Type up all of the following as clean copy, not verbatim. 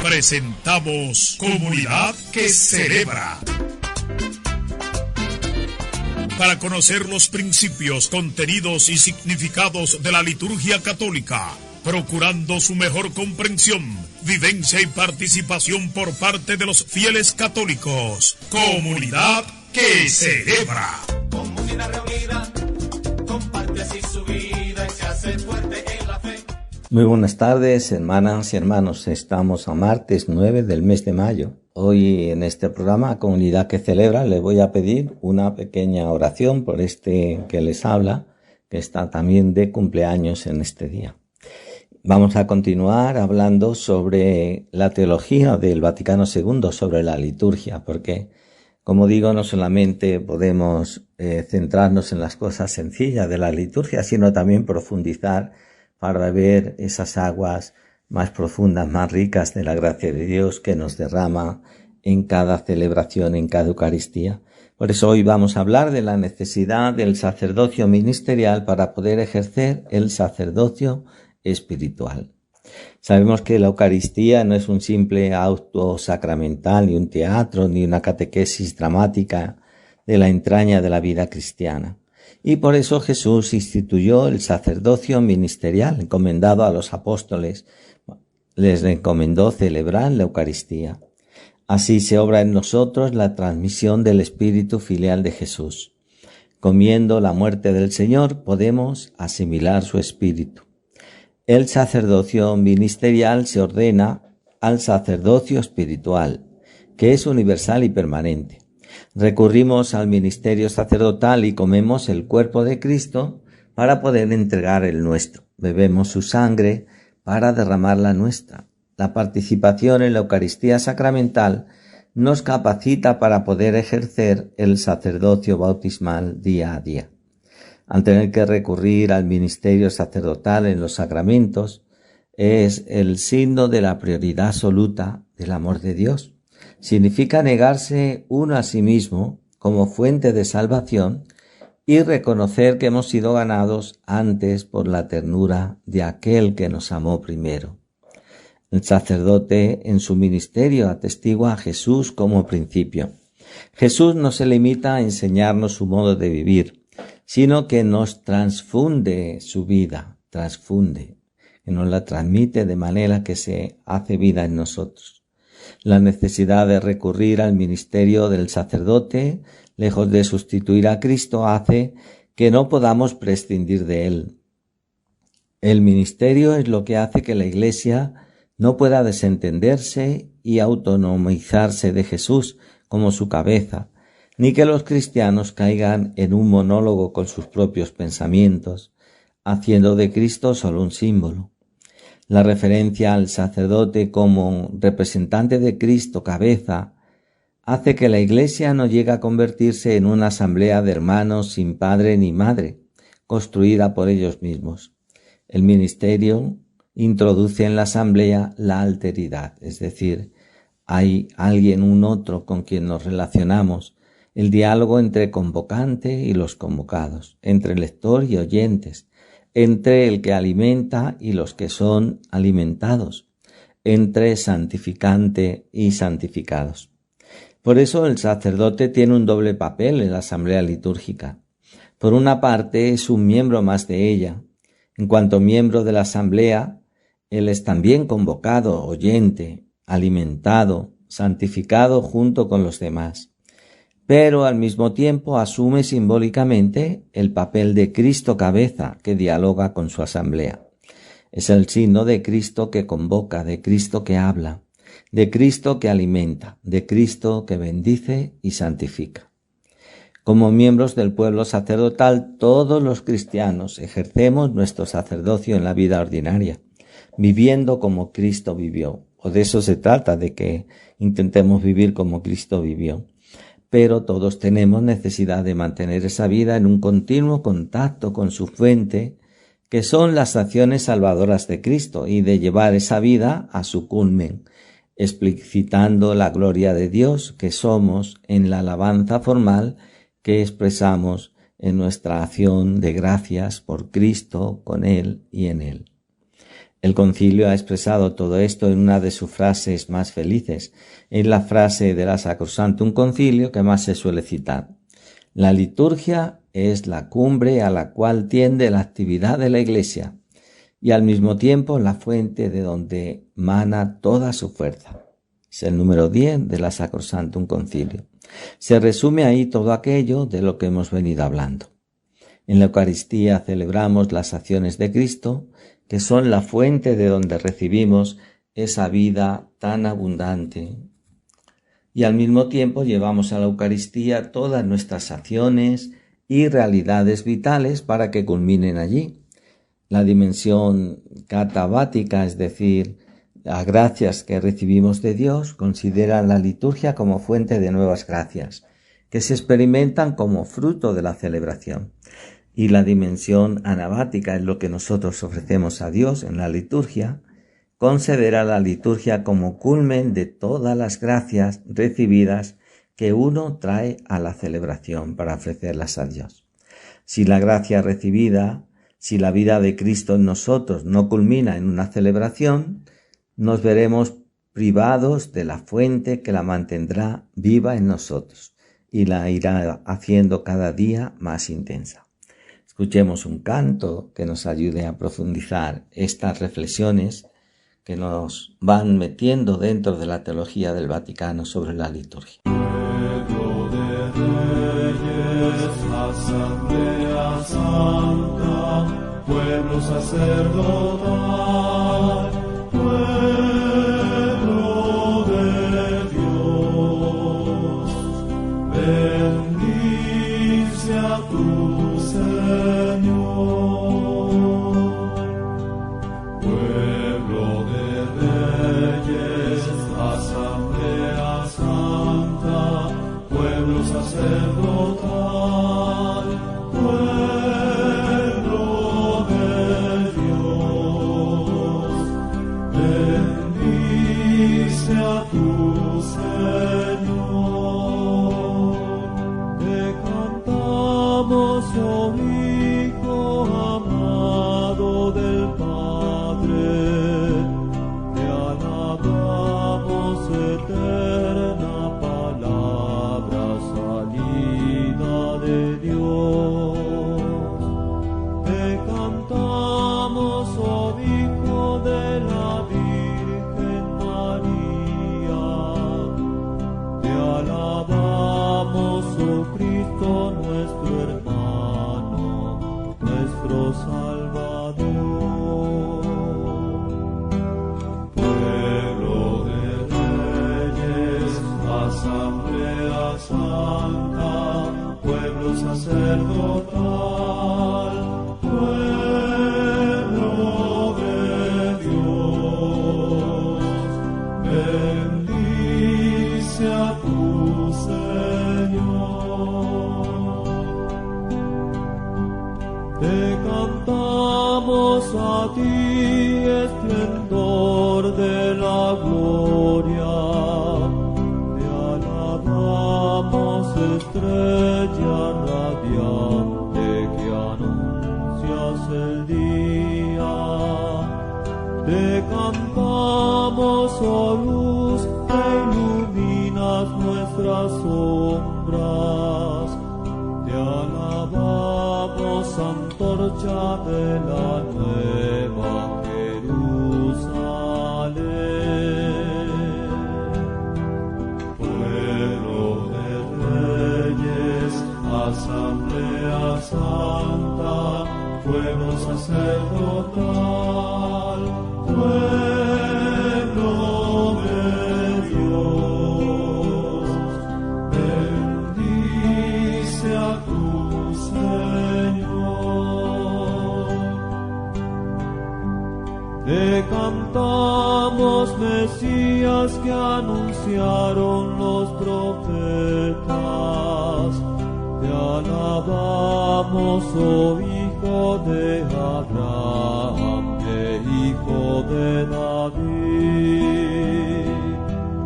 Presentamos Comunidad que Celebra. Para conocer los principios, contenidos y significados de la liturgia católica, procurando su mejor comprensión, vivencia y participación por parte de los fieles católicos. Comunidad que Celebra. Comunidad reunida, comparte así su vida y se hace fuerte en la fe. Muy buenas tardes, hermanas y hermanos. Estamos a martes 9 del mes de mayo. Hoy en este programa, Comunidad que Celebra, les voy a pedir una pequeña oración por este que les habla, que está también de cumpleaños en este día. Vamos a continuar hablando sobre la teología del Vaticano II, sobre la liturgia, porque, como digo, no solamente podemos centrarnos en las cosas sencillas de la liturgia, sino también profundizar para beber esas aguas más profundas, más ricas de la gracia de Dios que nos derrama en cada celebración, en cada Eucaristía. Por eso hoy vamos a hablar de la necesidad del sacerdocio ministerial para poder ejercer el sacerdocio espiritual. Sabemos que la Eucaristía no es un simple acto sacramental, ni un teatro, ni una catequesis dramática de la entraña de la vida cristiana. Y por eso Jesús instituyó el sacerdocio ministerial, encomendado a los apóstoles. Les encomendó celebrar la Eucaristía. Así se obra en nosotros la transmisión del espíritu filial de Jesús. Comiendo la muerte del Señor podemos asimilar su espíritu. El sacerdocio ministerial se ordena al sacerdocio espiritual, que es universal y permanente. Recurrimos al ministerio sacerdotal y comemos el cuerpo de Cristo para poder entregar el nuestro. Bebemos su sangre para derramar la nuestra. La participación en la Eucaristía sacramental nos capacita para poder ejercer el sacerdocio bautismal día a día. Al tener que recurrir al ministerio sacerdotal en los sacramentos, es el signo de la prioridad absoluta del amor de Dios. Significa negarse uno a sí mismo como fuente de salvación y reconocer que hemos sido ganados antes por la ternura de aquel que nos amó primero. El sacerdote en su ministerio atestigua a Jesús como principio. Jesús no se limita a enseñarnos su modo de vivir, sino que nos transfunde su vida, que nos la transmite de manera que se hace vida en nosotros. La necesidad de recurrir al ministerio del sacerdote, lejos de sustituir a Cristo, hace que no podamos prescindir de él. El ministerio es lo que hace que la Iglesia no pueda desentenderse y autonomizarse de Jesús como su cabeza, ni que los cristianos caigan en un monólogo con sus propios pensamientos, haciendo de Cristo solo un símbolo. La referencia al sacerdote como representante de Cristo, cabeza, hace que la Iglesia no llegue a convertirse en una asamblea de hermanos sin padre ni madre, construida por ellos mismos. El ministerio introduce en la asamblea la alteridad, es decir, hay alguien, un otro con quien nos relacionamos, el diálogo entre convocante y los convocados, entre lector y oyentes, entre el que alimenta y los que son alimentados, entre santificante y santificados. Por eso el sacerdote tiene un doble papel en la asamblea litúrgica. Por una parte es un miembro más de ella. En cuanto miembro de la asamblea, él es también convocado, oyente, alimentado, santificado junto con los demás. Pero al mismo tiempo asume simbólicamente el papel de Cristo cabeza que dialoga con su asamblea. Es el signo de Cristo que convoca, de Cristo que habla, de Cristo que alimenta, de Cristo que bendice y santifica. Como miembros del pueblo sacerdotal, todos los cristianos ejercemos nuestro sacerdocio en la vida ordinaria, viviendo como Cristo vivió. O de eso se trata, de que intentemos vivir como Cristo vivió. Pero todos tenemos necesidad de mantener esa vida en un continuo contacto con su fuente, que son las acciones salvadoras de Cristo, y de llevar esa vida a su culmen, explicitando la gloria de Dios que somos en la alabanza formal que expresamos en nuestra acción de gracias por Cristo, con Él y en Él. El concilio ha expresado todo esto en una de sus frases más felices. Es la frase de la Sacrosanctum Concilio que más se suele citar. La liturgia es la cumbre a la cual tiende la actividad de la Iglesia y al mismo tiempo la fuente de donde mana toda su fuerza. Es el número 10 de la Sacrosanctum Concilio. Se resume ahí todo aquello de lo que hemos venido hablando. En la Eucaristía celebramos las acciones de Cristo, que son la fuente de donde recibimos esa vida tan abundante. Y al mismo tiempo llevamos a la Eucaristía todas nuestras acciones y realidades vitales para que culminen allí. La dimensión catabática, es decir, las gracias que recibimos de Dios, considera la liturgia como fuente de nuevas gracias, que se experimentan como fruto de la celebración. Y la dimensión anabática es lo que nosotros ofrecemos a Dios en la liturgia, considera la liturgia como culmen de todas las gracias recibidas que uno trae a la celebración para ofrecerlas a Dios. Si la gracia recibida, si la vida de Cristo en nosotros no culmina en una celebración, nos veremos privados de la fuente que la mantendrá viva en nosotros y la irá haciendo cada día más intensa. Escuchemos un canto que nos ayude a profundizar estas reflexiones que nos van metiendo dentro de la teología del Vaticano sobre la liturgia. Pueblo de reyes, asamblea santa, pueblo sacerdotal, pueblo de Dios, bendice a tu Señor. Pueblo de reyes, asamblea santa, pueblo sacerdotal, pueblo de Dios, bendice a tu Señor. Te cantamos, oh Hijo amado del Padre, te alabamos, eterna palabra salida de Dios. Te cantamos, oh Hijo de la Virgen María, te alabamos, oh Cristo nuestro hermano, nuestro Salvador. Pueblo de reyes, asamblea santa, pueblo sacerdotal, pueblo de Dios, bendice a tu Señor. Te cantamos a ti, esplendor de la gloria, te alabamos, estrella radiante que anuncias el día. Te cantamos, oh luz, que iluminas nuestras sombras. Te alabamos, antorcha de la nueva Jerusalén. Pueblo de reyes, asamblea santa, pueblo sacerdotal, pueblo de Dios, bendice a tu Señor. Te cantamos, Mesías, que anunciaron los profetas. Te alabamos, oh Hijo de Abraham, Hijo de David.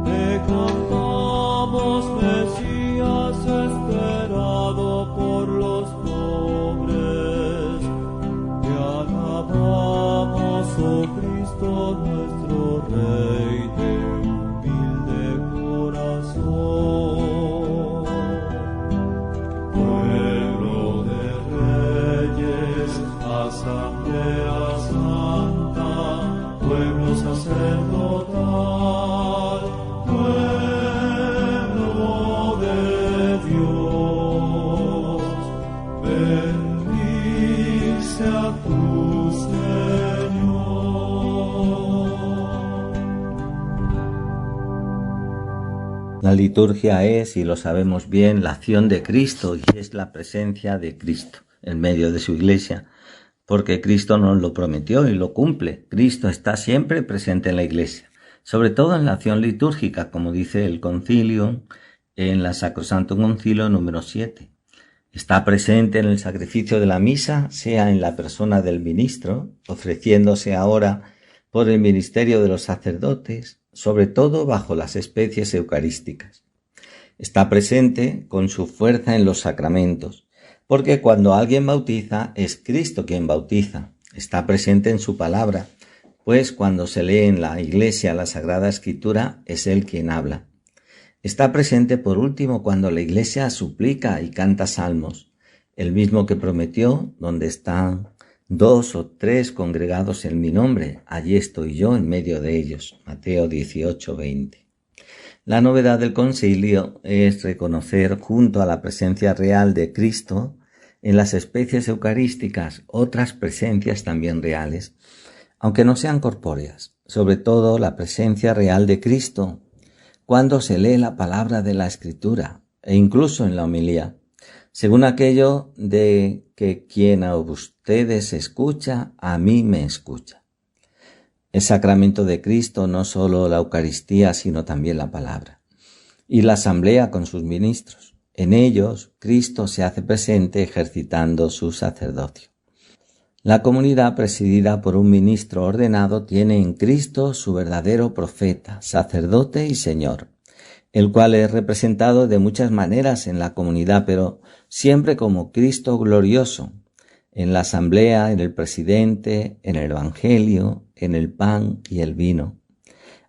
Te cantamos, Mesías, esperado por los pobres. Te alabamos, oh Cristo La liturgia es, y lo sabemos bien, la acción de Cristo y es la presencia de Cristo en medio de su iglesia, porque Cristo nos lo prometió y lo cumple. Cristo está siempre presente en la iglesia, sobre todo en la acción litúrgica, como dice el concilio en la Sacrosanto Concilio número 7. Está presente en el sacrificio de la misa, sea en la persona del ministro, ofreciéndose ahora por el ministerio de los sacerdotes, sobre todo bajo las especies eucarísticas. Está presente con su fuerza en los sacramentos, porque cuando alguien bautiza es Cristo quien bautiza. Está presente en su palabra, pues cuando se lee en la Iglesia la Sagrada Escritura es Él quien habla. Está presente por último cuando la Iglesia suplica y canta salmos, el mismo que prometió: donde están 2 o 3 congregados en mi nombre, allí estoy yo en medio de ellos. Mateo 18:20. La novedad del concilio es reconocer junto a la presencia real de Cristo en las especies eucarísticas otras presencias también reales, aunque no sean corpóreas, sobre todo la presencia real de Cristo cuando se lee la palabra de la Escritura e incluso en la homilía, según aquello de que quien a ustedes escucha, a mí me escucha. El sacramento de Cristo, no solo la Eucaristía, sino también la palabra. Y la asamblea con sus ministros. En ellos, Cristo se hace presente ejercitando su sacerdocio. La comunidad presidida por un ministro ordenado tiene en Cristo su verdadero profeta, sacerdote y Señor, el cual es representado de muchas maneras en la comunidad, pero siempre como Cristo glorioso, en la asamblea, en el presidente, en el evangelio, en el pan y el vino.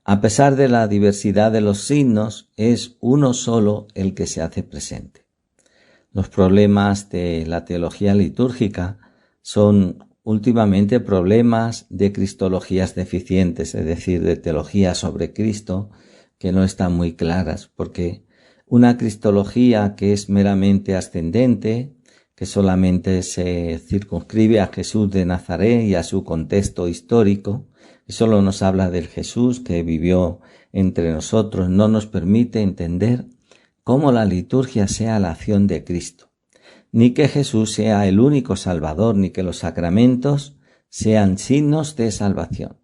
A pesar de la diversidad de los signos, es uno solo el que se hace presente. Los problemas de la teología litúrgica son últimamente problemas de cristologías deficientes, es decir, de teología sobre Cristo que no están muy claras, porque una cristología que es meramente ascendente, que solamente se circunscribe a Jesús de Nazaret y a su contexto histórico, y solo nos habla del Jesús que vivió entre nosotros, no nos permite entender cómo la liturgia sea la acción de Cristo, ni que Jesús sea el único Salvador, ni que los sacramentos sean signos de salvación.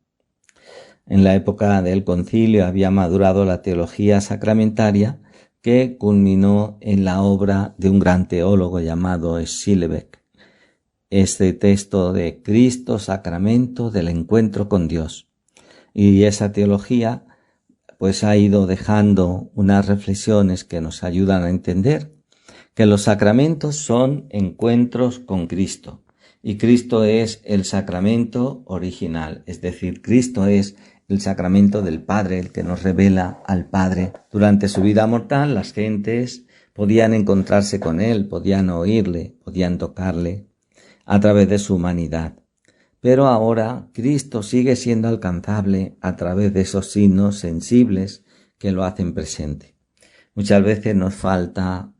En la época del concilio había madurado la teología sacramentaria, que culminó en la obra de un gran teólogo llamado Schillebeck. Este texto de Cristo, sacramento del encuentro con Dios. Y esa teología pues ha ido dejando unas reflexiones que nos ayudan a entender que los sacramentos son encuentros con Cristo. Y Cristo es el sacramento original, es decir, Cristo es el sacramento del Padre, el que nos revela al Padre. Durante su vida mortal, las gentes podían encontrarse con Él, podían oírle, podían tocarle a través de su humanidad. Pero ahora Cristo sigue siendo alcanzable a través de esos signos sensibles que lo hacen presente. Muchas veces nos falta,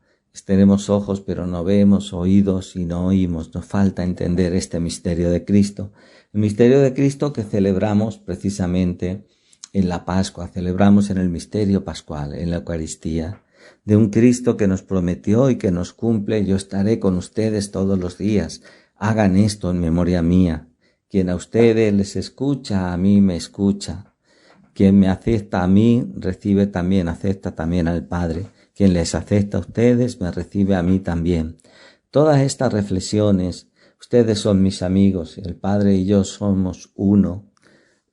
tenemos ojos pero no vemos, oídos y no oímos, nos falta entender este misterio de Cristo. El misterio de Cristo que celebramos precisamente en la Pascua, celebramos en el misterio pascual, en la Eucaristía, de un Cristo que nos prometió y que nos cumple: yo estaré con ustedes todos los días, hagan esto en memoria mía. Quien a ustedes les escucha, a mí me escucha. Quien me acepta a mí, acepta también al Padre. Quien les acepta a ustedes, me recibe a mí también. Todas estas reflexiones, ustedes son mis amigos, el Padre y yo somos uno,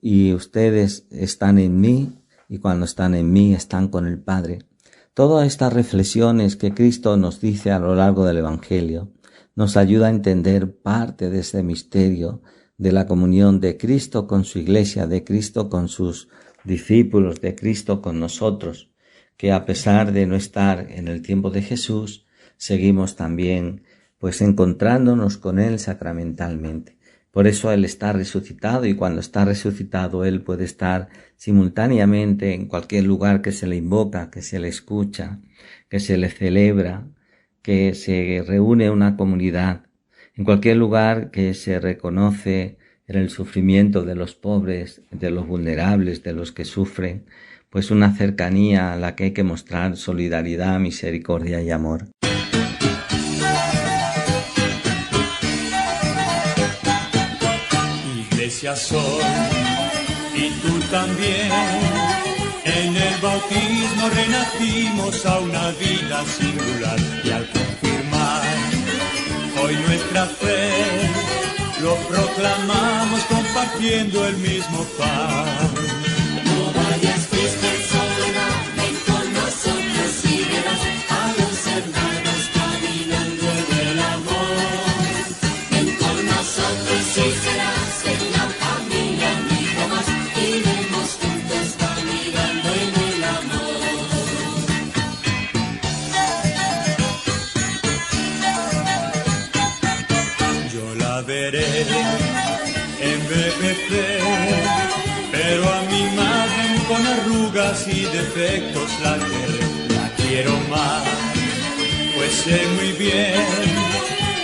y ustedes están en mí, y cuando están en mí están con el Padre. Todas estas reflexiones que Cristo nos dice a lo largo del Evangelio nos ayuda a entender parte de ese misterio de la comunión de Cristo con su Iglesia, de Cristo con sus discípulos, de Cristo con nosotros, que a pesar de no estar en el tiempo de Jesús, seguimos también pues encontrándonos con Él sacramentalmente. Por eso Él está resucitado, y cuando está resucitado Él puede estar simultáneamente en cualquier lugar que se le invoca, que se le escucha, que se le celebra, que se reúne una comunidad, en cualquier lugar que se reconoce en el sufrimiento de los pobres, de los vulnerables, de los que sufren, pues una cercanía a la que hay que mostrar solidaridad, misericordia y amor. Iglesia soy, y tú también. En el bautismo renacimos a una vida singular y al confirmar hoy nuestra fe, lo proclamamos compartiendo el mismo pan. No vayas triste en soledad, ven con nosotros y verás a los hermanos caminando en el amor. Ven con nosotros y serás en la familia un hijo más, iremos juntos caminando en el amor. Yo la veré envejecer, pero a mi imagen con arrugas y defectos la querré, la quiero más, pues sé muy bien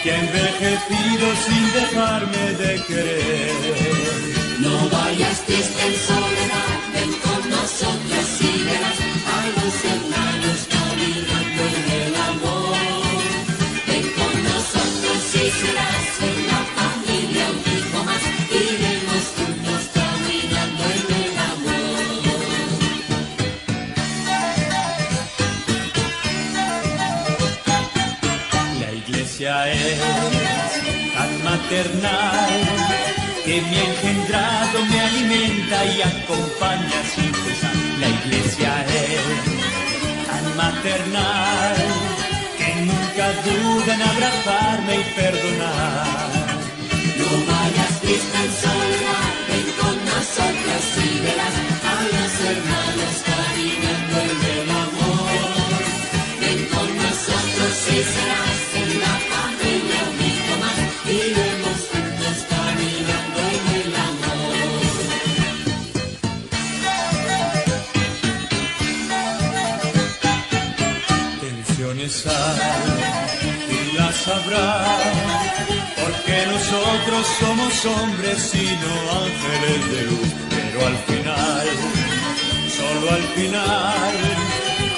que ha envejecido sin dejarme de querer. No vayas triste en soledad, ven con nosotros y verás a los hermanos caminando en el amor. Ven con nosotros y serás en la familia un hijo más, iremos juntos caminando en el amor. La iglesia es tan maternal que me ha engendrado, me alimenta y acompaña sin cesar. La iglesia es tan maternal que nunca duda en abrazarme y perdonar. No vayas triste en soledad, ven con nosotros y verás a los hermanos caminando en el amor. Ven con nosotros y serás en la familia un hijo más, iremos juntos caminando en el amor. Tensiones hay y las habrá, porque nosotros somos hombres y no ángeles de luz. Pero al final, solo al final,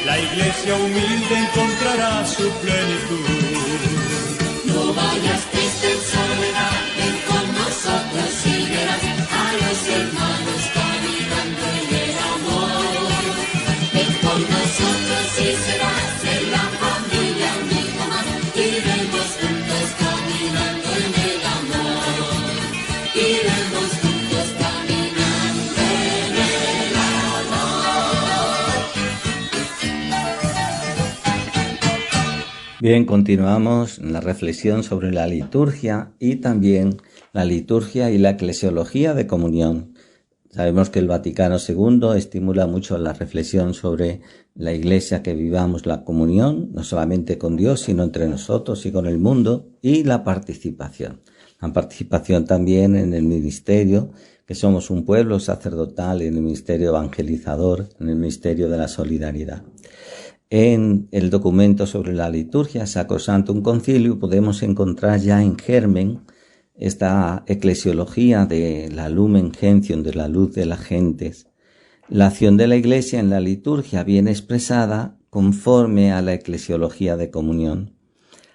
la iglesia humilde encontrará su plenitud. No vayas triste en soledad, ven con nosotros y verás a los hermanos caminando en el amor. Ven con nosotros y serás en la familia un hijo más, iremos juntos caminando en el amor. Iremos juntos caminando en el amor. Bien, continuamos en la reflexión sobre la liturgia y también la liturgia y la eclesiología de comunión. Sabemos que el Vaticano II estimula mucho la reflexión sobre la Iglesia, que vivamos la comunión, no solamente con Dios, sino entre nosotros y con el mundo, y la participación. La participación también en el ministerio, que somos un pueblo sacerdotal, en el ministerio evangelizador, en el ministerio de la solidaridad. En el documento sobre la liturgia, Sacrosanctum Concilium, podemos encontrar ya en germen esta eclesiología de la Lumen Gentium, de la luz de las gentes. La acción de la Iglesia en la liturgia viene expresada conforme a la eclesiología de comunión.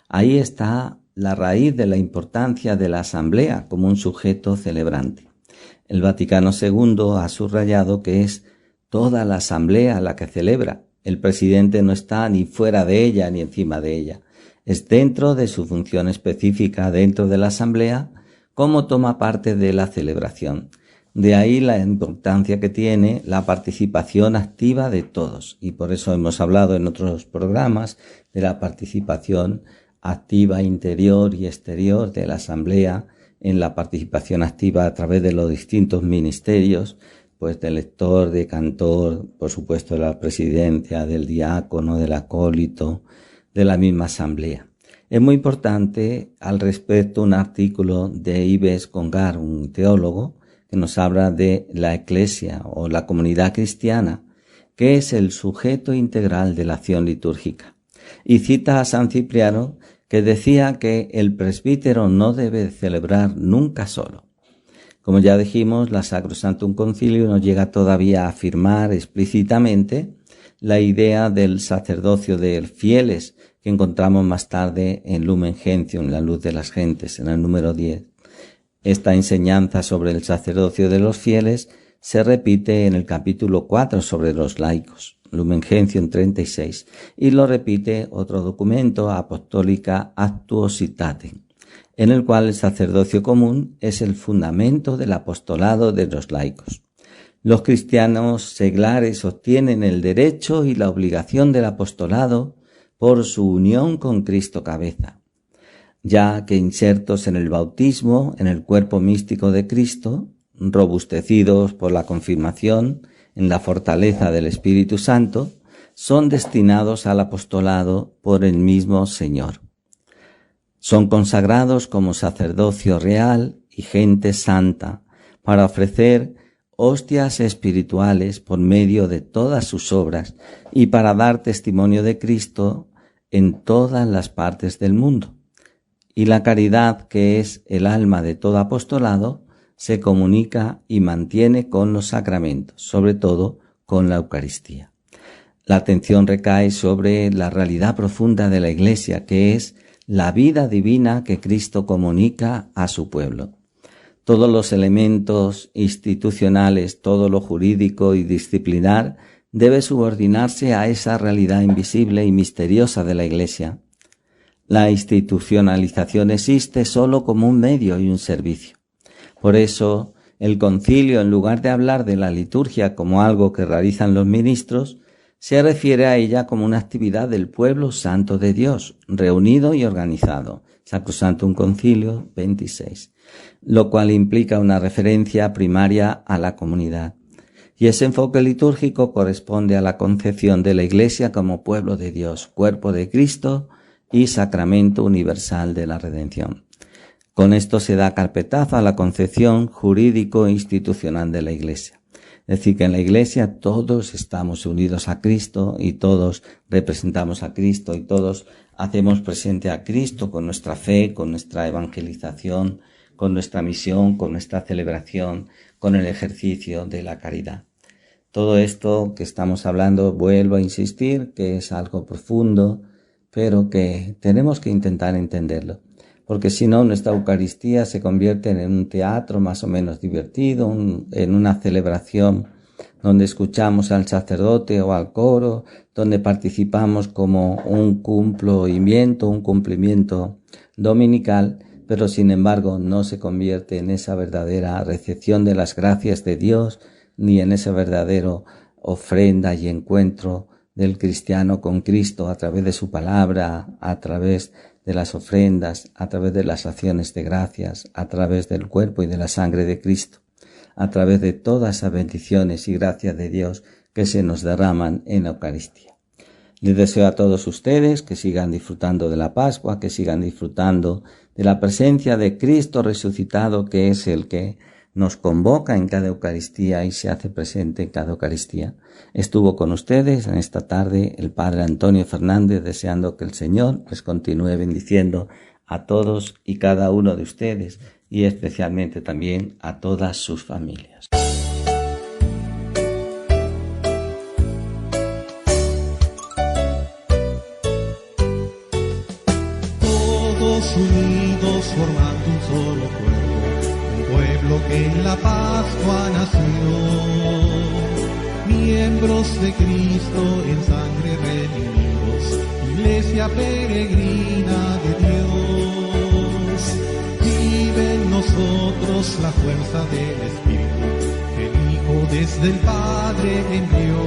Ahí está la raíz de la importancia de la asamblea como un sujeto celebrante. El Vaticano II ha subrayado que es toda la asamblea la que celebra. El presidente no está ni fuera de ella ni encima de ella. Es dentro de su función específica, dentro de la asamblea, cómo toma parte de la celebración. De ahí la importancia que tiene la participación activa de todos. Y por eso hemos hablado en otros programas de la participación activa interior y exterior de la asamblea, en la participación activa a través de los distintos ministerios, pues del lector, de cantor, por supuesto de la presidencia, del diácono, del acólito, de la misma asamblea. Es muy importante al respecto un artículo de Yves Congar, un teólogo, que nos habla de la Iglesia o la comunidad cristiana, que es el sujeto integral de la acción litúrgica. Y cita a San Cipriano, que decía que el presbítero no debe celebrar nunca solo. Como ya dijimos, la Sacrosanctum Concilium nos llega todavía a afirmar explícitamente la idea del sacerdocio de fieles que encontramos más tarde en Lumen Gentium, la luz de las gentes, en el número 10. Esta enseñanza sobre el sacerdocio de los fieles se repite en el capítulo 4 sobre los laicos, Lumen Gentium 36, y lo repite otro documento, Apostolica Actuositatem, en el cual el sacerdocio común es el fundamento del apostolado de los laicos. Los cristianos seglares obtienen el derecho y la obligación del apostolado por su unión con Cristo cabeza, ya que insertos en el bautismo, en el cuerpo místico de Cristo, robustecidos por la confirmación en la fortaleza del Espíritu Santo, son destinados al apostolado por el mismo Señor. Son consagrados como sacerdocio real y gente santa para ofrecer hostias espirituales por medio de todas sus obras y para dar testimonio de Cristo en todas las partes del mundo. Y la caridad, que es el alma de todo apostolado, se comunica y mantiene con los sacramentos, sobre todo con la Eucaristía. La atención recae sobre la realidad profunda de la Iglesia, que es la vida divina que Cristo comunica a su pueblo. Todos los elementos institucionales, todo lo jurídico y disciplinar debe subordinarse a esa realidad invisible y misteriosa de la Iglesia. La institucionalización existe solo como un medio y un servicio. Por eso, el concilio, en lugar de hablar de la liturgia como algo que realizan los ministros, se refiere a ella como una actividad del pueblo santo de Dios, reunido y organizado. Sacrosanctum Concilio 26, lo cual implica una referencia primaria a la comunidad. Y ese enfoque litúrgico corresponde a la concepción de la Iglesia como pueblo de Dios, cuerpo de Cristo y sacramento universal de la redención. Con esto se da carpetazo a la concepción jurídico-institucional de la Iglesia. Es decir, que en la Iglesia todos estamos unidos a Cristo y todos representamos a Cristo y todos hacemos presente a Cristo con nuestra fe, con nuestra evangelización, con nuestra misión, con nuestra celebración, con el ejercicio de la caridad. Todo esto que estamos hablando, vuelvo a insistir, que es algo profundo, pero que tenemos que intentar entenderlo. Porque si no, nuestra Eucaristía se convierte en un teatro más o menos divertido, en una celebración donde escuchamos al sacerdote o al coro, donde participamos como un cumplimiento dominical, pero sin embargo no se convierte en esa verdadera recepción de las gracias de Dios, ni en esa verdadero ofrenda y encuentro del cristiano con Cristo a través de su palabra, a través de las ofrendas, a través de las acciones de gracias, a través del cuerpo y de la sangre de Cristo, a través de todas esas bendiciones y gracias de Dios que se nos derraman en la Eucaristía. Les deseo a todos ustedes que sigan disfrutando de la Pascua, que sigan disfrutando de la presencia de Cristo resucitado, que es el que nos convoca en cada Eucaristía y se hace presente en cada Eucaristía. Estuvo con ustedes en esta tarde el Padre Antonio Fernández, deseando que el Señor les continúe bendiciendo a todos y cada uno de ustedes y especialmente también a todas sus familias. Todos unidos formando un solo cuerpo, pueblo que en la Pascua nació, miembros de Cristo en sangre redimidos, iglesia peregrina de Dios. Vive en nosotros la fuerza del Espíritu, que el Hijo desde el Padre envió.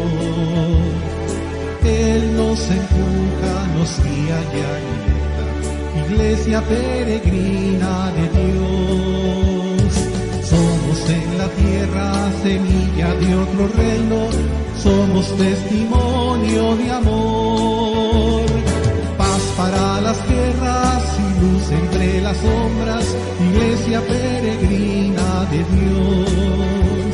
Él nos empuja, nos guía y alimenta, iglesia peregrina de Dios. Somos en la tierra semilla de otro reino, somos testimonio de amor. Paz para las guerras y luz entre las sombras, iglesia peregrina de Dios.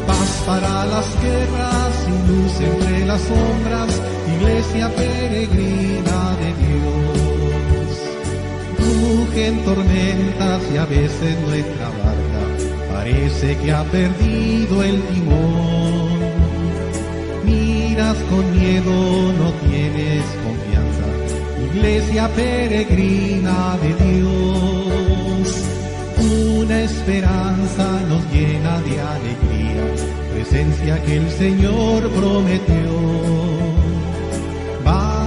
Paz para las guerras y luz entre las sombras, iglesia peregrina de Dios. Rugen tormentas y a veces nuestra barca parece que ha perdido el timón. Miras con miedo, no tienes confianza, iglesia peregrina de Dios. Una esperanza nos llena de alegría, presencia que el Señor prometió.